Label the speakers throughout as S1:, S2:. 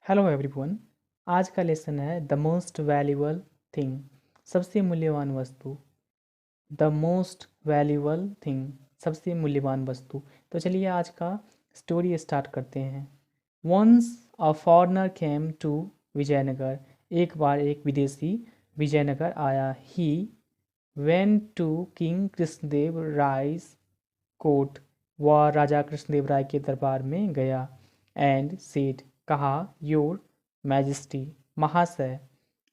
S1: Hello everyone. आज का lesson है द मोस्ट वैल्यूबल थिंग, सबसे मूल्यवान वस्तु। द मोस्ट वैल्यूबल थिंग, सबसे मूल्यवान वस्तु। तो चलिए आज का स्टोरी स्टार्ट करते हैं। Once a foreigner came to Vijayanagar, एक बार एक विदेशी विजयनगर आया। He went to king Krishnadeva Raya's court, वह राजा कृष्णदेव राय के दरबार में गया। एंड सेड, कहा, योर मैजेस्टी, महाशय,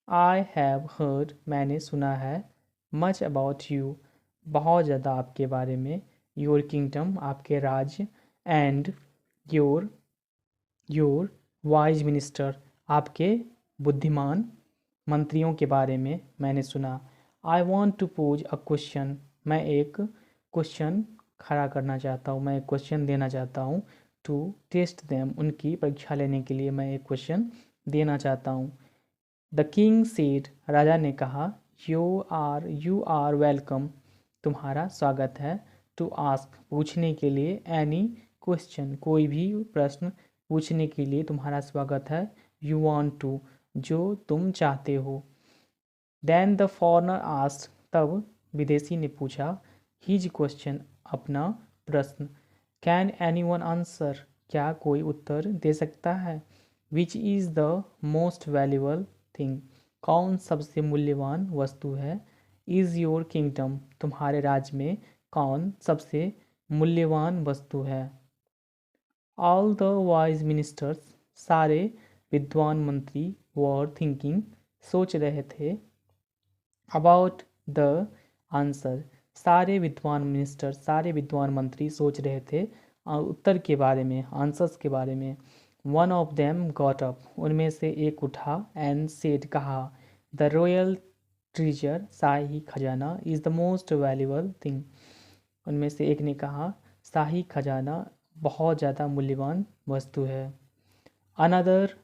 S1: आई हैव हर्ड, मैंने सुना है, मच अबाउट यू, बहुत ज़्यादा आपके बारे में, योर किंगडम, आपके राज्य, and your your wise minister, आपके बुद्धिमान मंत्रियों के बारे में मैंने सुना। I want to pose a question, मैं एक क्वेश्चन खड़ा करना चाहता हूँ, मैं एक क्वेश्चन देना चाहता हूँ। टू टेस्ट देम, उनकी परीक्षा लेने के लिए मैं एक क्वेश्चन देना चाहता हूँ। द किंग सेड, राजा ने कहा, यू आर वेलकम, तुम्हारा स्वागत है। टू आस्क, पूछने के लिए, एनी क्वेश्चन, कोई भी प्रश्न पूछने के लिए तुम्हारा स्वागत है। यू वॉन्ट टू, जो तुम चाहते हो। देन द फॉरनर आस्क्ड, तब विदेशी ने पूछा, हिज क्वेश्चन, अपना प्रश्न। कैन एनी वन आंसर, क्या कोई उत्तर दे सकता है। Which is the most valuable thing, कौन सबसे मूल्यवान वस्तु है। इज़ योर किंगडम, तुम्हारे राज्य में कौन सबसे मूल्यवान वस्तु है। ऑल द वाइज मिनिस्टर्स, सारे विद्वान मंत्री, वर थिंकिंग, सोच रहे थे। अबाउट द आंसर, सारे विद्वान मिनिस्टर, सारे विद्वान मंत्री सोच रहे थे उत्तर के बारे में, आंसर्स के बारे में। One of them got up, उनमें से एक उठा। एंड सेड, कहा, द रॉयल ट्रीजर, शाही खजाना, is the most valuable thing, उनमें से एक ने कहा, शाही खजाना बहुत ज़्यादा मूल्यवान वस्तु है। अनदर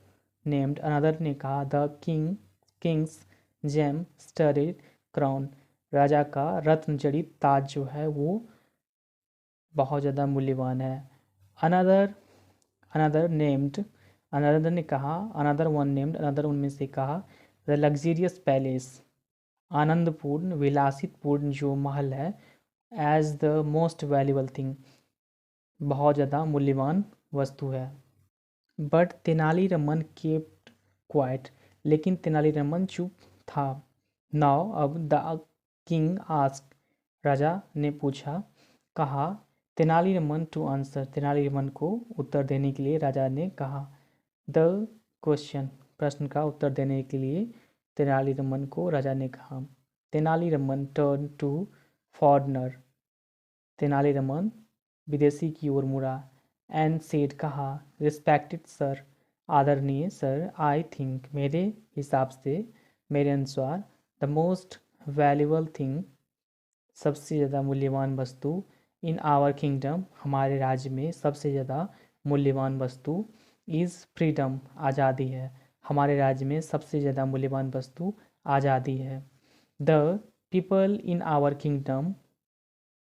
S1: नेम्ड, अनदर ने कहा, the king's gem studded crown, राजा का रत्न जड़ित ताज जो है वो बहुत ज़्यादा मूल्यवान है। अनदर अनदर नेम्ड, अनदर ने कहा, अनदर वन नेम्ड, अनदर उनमें से कहा, द लग्जीरियस पैलेस, आनंदपूर्ण विलासितपूर्ण जो महल है, as the most valuable thing, बहुत ज़्यादा मूल्यवान वस्तु है। बट तेनालीरामन केप्ट क्वाइट, लेकिन तेनालीरामन चुप था। नाउ, अब, द किंग आस्क्ड, राजा ने पूछा, कहा, तेनालीरामन टू आंसर, तेनालीरामन को उत्तर देने के लिए राजा ने कहा। द क्वेश्चन, प्रश्न का उत्तर देने के लिए तेनालीरामन को राजा ने कहा। Tenaliraman turn to foreigner, Tenaliraman विदेशी की ओर मुड़ा। एंड सेड, कहा, रिस्पेक्टेड सर, आदरणीय सर, आई थिंक, मेरे हिसाब से, मेरे अनुसार, द मोस्ट वैल्यूबल थिंग, सबसे ज़्यादा मूल्यवान वस्तु, इन आवर किंगडम, हमारे राज्य में सबसे ज़्यादा मूल्यवान वस्तु, इज़ फ्रीडम, आज़ादी है, हमारे राज्य में सबसे ज़्यादा मूल्यवान वस्तु आज़ादी है। The people in our kingdom,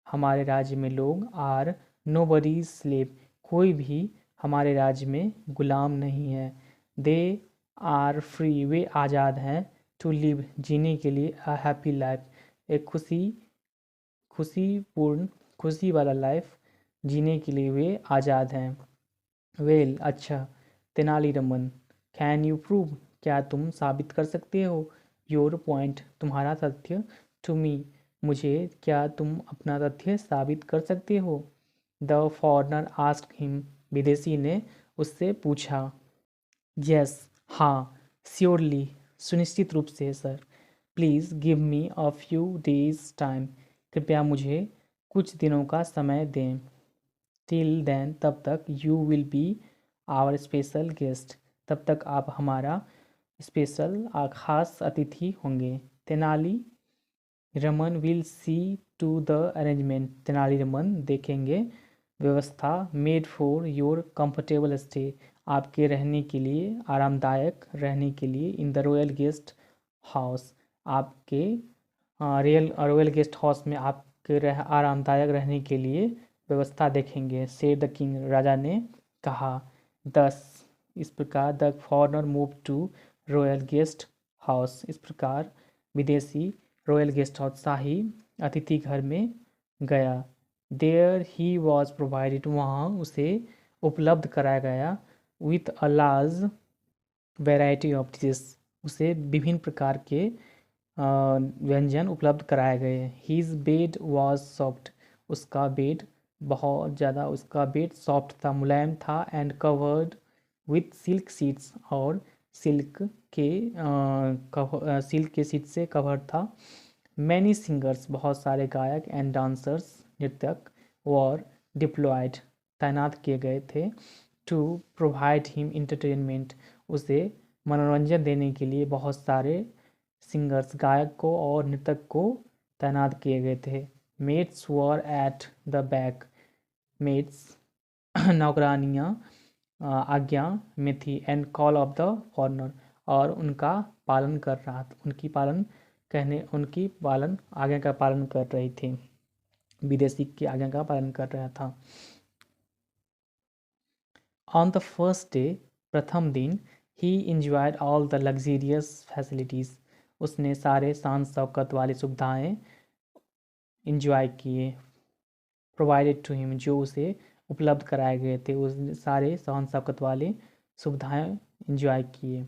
S1: हमारे राज्य में लोग, आर नोबडीज स्लेव, कोई भी हमारे राज्य में गुलाम नहीं है। दे आर फ्री, वे आज़ाद हैं। टू लिव, जीने के लिए। अ हैप्पी लाइफ, एक खुशीपूर्ण, खुशी वाला लाइफ जीने के लिए वे आज़ाद हैं। वेल, अच्छा। तेनालीरामन, कैन यू प्रूव, क्या तुम साबित कर सकते हो। योर पॉइंट, तुम्हारा तथ्य। टू मी, मुझे, क्या तुम अपना तथ्य साबित कर सकते हो। द फॉरनर आस्क्ड हिम, विदेशी ने उससे पूछा। यस, हाँ, श्योरली, सुनिश्चित रूप से sir. Please give me a few days time, कृपया मुझे कुछ दिनों का समय दें। टिल देन, तब तक, you will be our special guest, तब तक आप हमारा स्पेशल खास अतिथि होंगे। Tenali Raman will see to the arrangement, Tenaliraman देखेंगे व्यवस्था। Made for your comfortable stay, आपके रहने के लिए, आरामदायक रहने के लिए। In the royal guest house, आपके रॉयल गेस्ट हाउस में आपके आरामदायक रहने के लिए व्यवस्था देखेंगे। सेड द किंग, राजा ने कहा। दस, इस प्रकार the foreigner move to royal guest house, इस प्रकार विदेशी रॉयल गेस्ट हाउस शाही अतिथि घर में गया। देयर ही वॉज प्रोवाइडेड, वहाँ उसे उपलब्ध कराया गया with a large variety of dishes, उसे विभिन्न प्रकार के व्यंजन उपलब्ध कराए गए। हीज बेड वॉज सॉफ्ट, उसका बेड बहुत ज़्यादा, उसका बेड सॉफ्ट था, मुलायम था, and covered with silk seats, और सिल्क के सीट से कवर था। मैनी सिंगर्स, बहुत सारे गायक, एंड डांसर्स, नृत्यक, वर डिप्लॉयड, तैनात किए गए थे, टू प्रोवाइड हिम इंटरटेनमेंट, उसे मनोरंजन देने के लिए बहुत सारे सिंगर्स, गायक को और नृतक को तैनात किए गए थे। Maids were at the back, maids नौकरानियाँ आज्ञा में थी, and call of the foreigner, और उनका पालन कर रहा था, उनकी पालन आज्ञा का पालन कर रही थी, विदेशी की आज्ञा का पालन कर रहा था। ऑन द फर्स्ट डे, प्रथम दिन, ही enjoyed all the luxurious facilities, उसने सारे शान शौकत वाली सुविधाएं इंजॉय किए। प्रोवाइडेड टू हिम, जो उसे उपलब्ध कराए गए थे, उस सारे शान शौकत वाले सुविधाएं इंजॉय किए।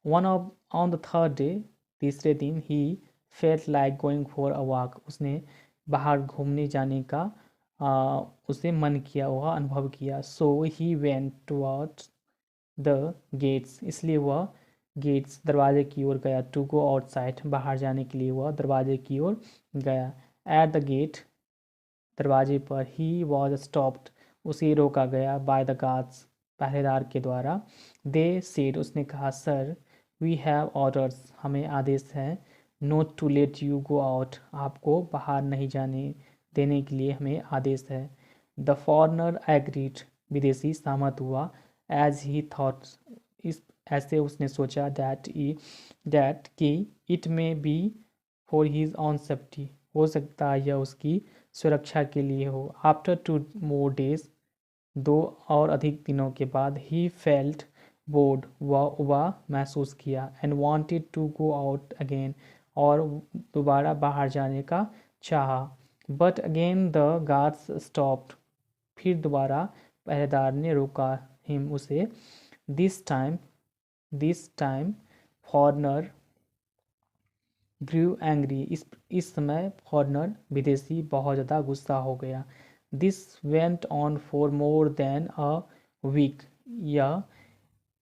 S1: ऑन द थर्ड डे, तीसरे दिन, he felt like going for a walk, उसने बाहर घूमने जाने का उसे मन किया, वह अनुभव किया। So he went towards the gates, इसलिए वह गेट्स दरवाजे की ओर गया। टू गो आउटसाइड, बाहर जाने के लिए वह दरवाजे की ओर गया। एट द गेट, दरवाजे पर, ही वॉज स्टॉप्ड, उसे रोका गया। बाय द गार्ड्स, पहरेदार के द्वारा। दे सेड, उसने कहा, सर वी हैव ऑर्डर्स, हमें आदेश है, not to let you go out, आपको बाहर नहीं जाने देने के लिए हमें आदेश है। द फॉरनर एग्रीड, विदेशी सहमत हुआ। एज ही थॉट, इस ऐसे उसने सोचा, दैट कि it may be for his own safety, हो सकता है यह उसकी सुरक्षा के लिए हो। आफ्टर 2 more days, 2 और अधिक दिनों के बाद, ही फेल्ट बोर्ड, वह उबा महसूस किया। And wanted to go out again, और दोबारा बाहर जाने का चाहा। But again the guards stopped, फिर दोबारा पहरेदार ने रोका हिम, उसे। This time foreigner grew angry, इस समय फॉरनर विदेशी बहुत ज़्यादा गुस्सा हो गया। This went on for more than a week, यह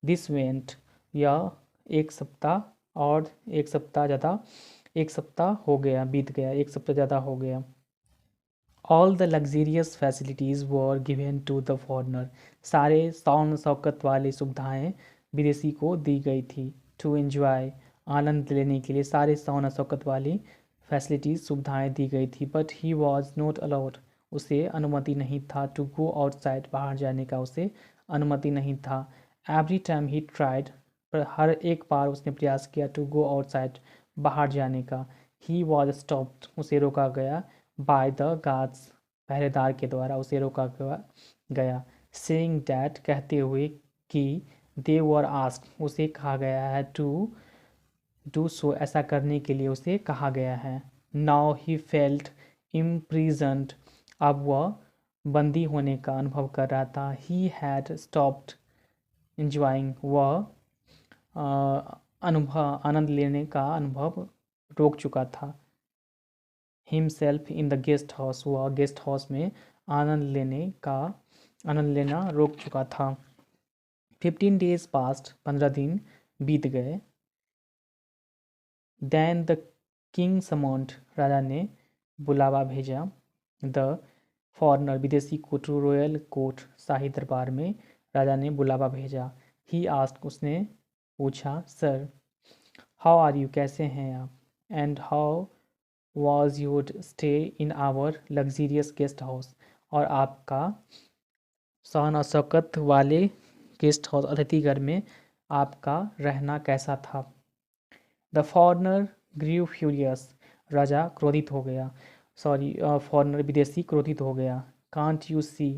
S1: दिस वेंट, यह एक सप्ताह, और एक सप्ताह हो गया, बीत गया, एक सप्ताह ज़्यादा हो गया। All the luxurious facilities were given to the foreigner, सारे शान शौकत वाली सुविधाएं विदेशी को दी गई थी। टू एंजॉय, आनंद लेने के लिए सारे शान शौकत वाली फैसिलिटीज़ सुविधाएं दी गई थी। But he was not allowed, उसे अनुमति नहीं था। टू गो आउटसाइड, बाहर जाने का उसे अनुमति नहीं था। एवरी टाइम ही ट्राइड, पर हर एक बार उसने प्रयास किया, टू गो आउटसाइड, बाहर जाने का। ही वॉज स्टॉप्ड, उसे रोका गया। बाय द गार्ड्स, पहरेदार के द्वारा उसे रोका गया। सेइंग डैट, कहते हुए कि, दे वर आस्क्ड, उसे कहा गया है, टू डू सो, ऐसा करने के लिए उसे कहा गया है। नाउ ही फेल्ट इम्प्रिजन्ड, अब वह बंदी होने का अनुभव कर रहा था। ही हैड स्टॉप्ड इंजॉइंग, वह आनंद लेने का अनुभव रोक चुका था। Himself in the guest house, वह गेस्ट हाउस में आनंद लेना रोक चुका था। 15 days पास्ट, 15 दिन बीत गए। देन द किंग समॉन्ड, राजा ने बुलावा भेजा। द फॉरनर, विदेशी को, टू रॉयल कोर्ट, शाही दरबार में राजा ने बुलावा भेजा। ही आस्क्ड, उसने पूछा, सर हाउ आर यू, कैसे हैं आप। And how was your stay in our luxurious guest house, और आपका शान और शौकत वाले गेस्ट हाउस अतिथि घर में आपका रहना कैसा था। द फॉरनर ग्रीव फ्यूरियस, राजा क्रोधित हो गया, फॉरनर विदेशी क्रोधित हो गया। कांट यू सी,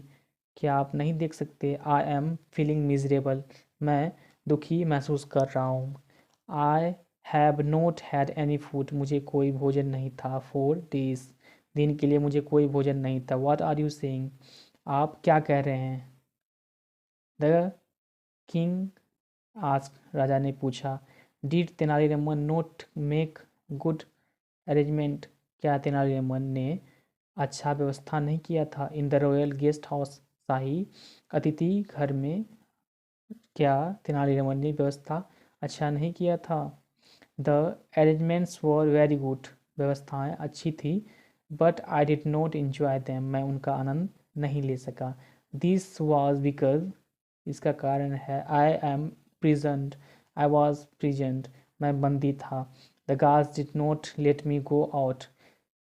S1: क्या आप नहीं देख सकते, आई एम फीलिंग मिजरेबल, मैं दुखी महसूस कर रहा हूँ। I have not had any food, मुझे कोई भोजन नहीं था। फॉर डेज, दिन के लिए मुझे कोई भोजन नहीं था। व्हाट आर यू सेइंग, आप क्या कह रहे हैं। द किंग आस्क, राजा ने पूछा। Did Tenaliraman not make good arrangement, क्या तेनालीरामन ने अच्छा व्यवस्था नहीं किया था। In the royal guest house, शाही अतिथि घर में क्या तेनालीरामन ने व्यवस्था अच्छा नहीं किया था। The arrangements were very good, व्यवस्थाएं अच्छी थी। But I did not enjoy them, मैं उनका आनंद नहीं ले सका। दिस वॉज बिकॉज, इसका कारण है, I am prisoned, I was present, मैं बंदी था। The guards did not let me go out,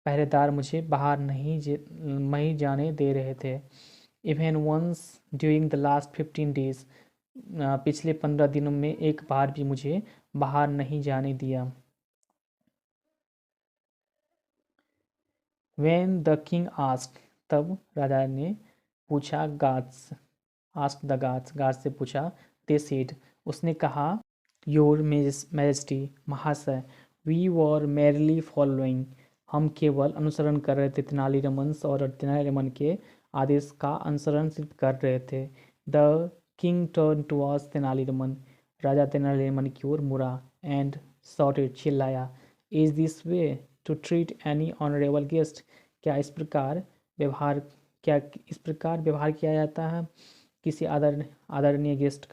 S1: पहरेदार मुझे बाहर नहीं जाने दे रहे थे। Even once during the last 15 days, पिछले 15 दिनों में एक बार भी मुझे बाहर नहीं जाने दिया। When the king asked, तब राजा ने पूछा। Guards ask the guards, guard से पूछा। दे सेड, उसने कहा। योर मैजेस्टी, महाशय। वी वर मेरली फॉलोइंग, हम केवल अनुसरण कर रहे थे। तेनालीरामन और तेनालीरामन के आदेश का अनुसरण सिर्फ कर रहे थे। The king turn towards Tenaliraman, राजा तेनालीरामन की ओर मुड़ा। एंड शॉटेड, चिल्लाया। Is this way to treat any honourable guest, क्या इस प्रकार व्यवहार क्या इस प्रकार व्यवहार किया जाता है किसी आदरणीय गेस्ट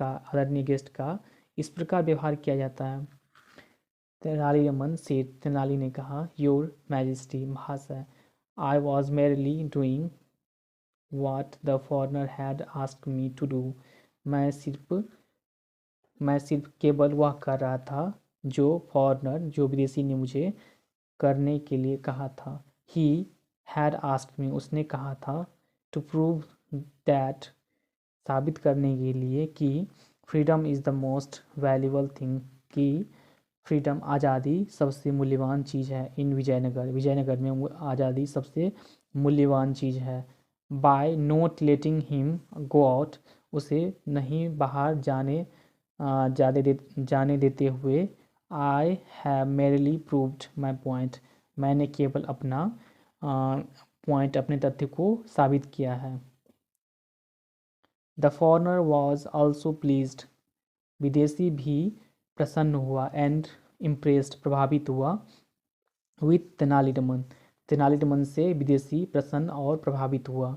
S1: का इस प्रकार व्यवहार किया जाता है। तेनालीरामन से, तेनाली ने कहा। योर मैजेस्टी, महाशय। I was merely doing what the foreigner had asked me to do, मैं सिर्फ मैं सिर्फ केवल वह कर रहा था जो फॉरनर, जो विदेशी ने मुझे करने के लिए कहा था। ही हैड आस्क्ड मी, उसने कहा था। टू प्रूव दैट, साबित करने के लिए कि freedom is the most valuable thing, कि फ्रीडम, आज़ादी सबसे मूल्यवान चीज़ है। इन विजयनगर, विजयनगर में आज़ादी सबसे मूल्यवान चीज़ है। By not letting him go out, उसे नहीं बाहर जाने देते हुए। I have merely proved my point, मैंने केवल अपना पॉइंट, अपने तथ्य को साबित किया है। The foreigner was also pleased, विदेशी भी प्रसन्न हुआ। एंड इम्प्रेस्ड, प्रभावित हुआ। विथ तेनालीरामन, तेनालीरामन से विदेशी प्रसन्न और प्रभावित हुआ।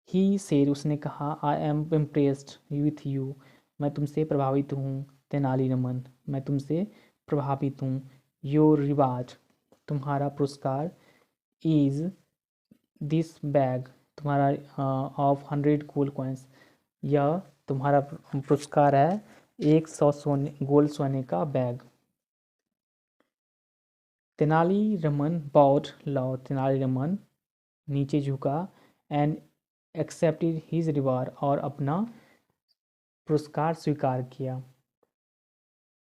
S1: ही सेड, उसने कहा। I am impressed with you, मैं तुमसे प्रभावित हूँ। तेनालीरामन, मैं तुमसे प्रभावित हूँ। योर रिवार्ड, तुम्हारा पुरस्कार। इज़ दिस बैग, तुम्हारा ऑफ 100 गोल्ड कॉइन्स, यह तुम्हारा पुरस्कार है 100 गोल्ड सोने का बैग। तेनालीरामन बाउड लाउ, तेनालीरामन नीचे झुका। एंड एक्सेप्टेड हिज रिवार्ड, और अपना पुरस्कार स्वीकार किया।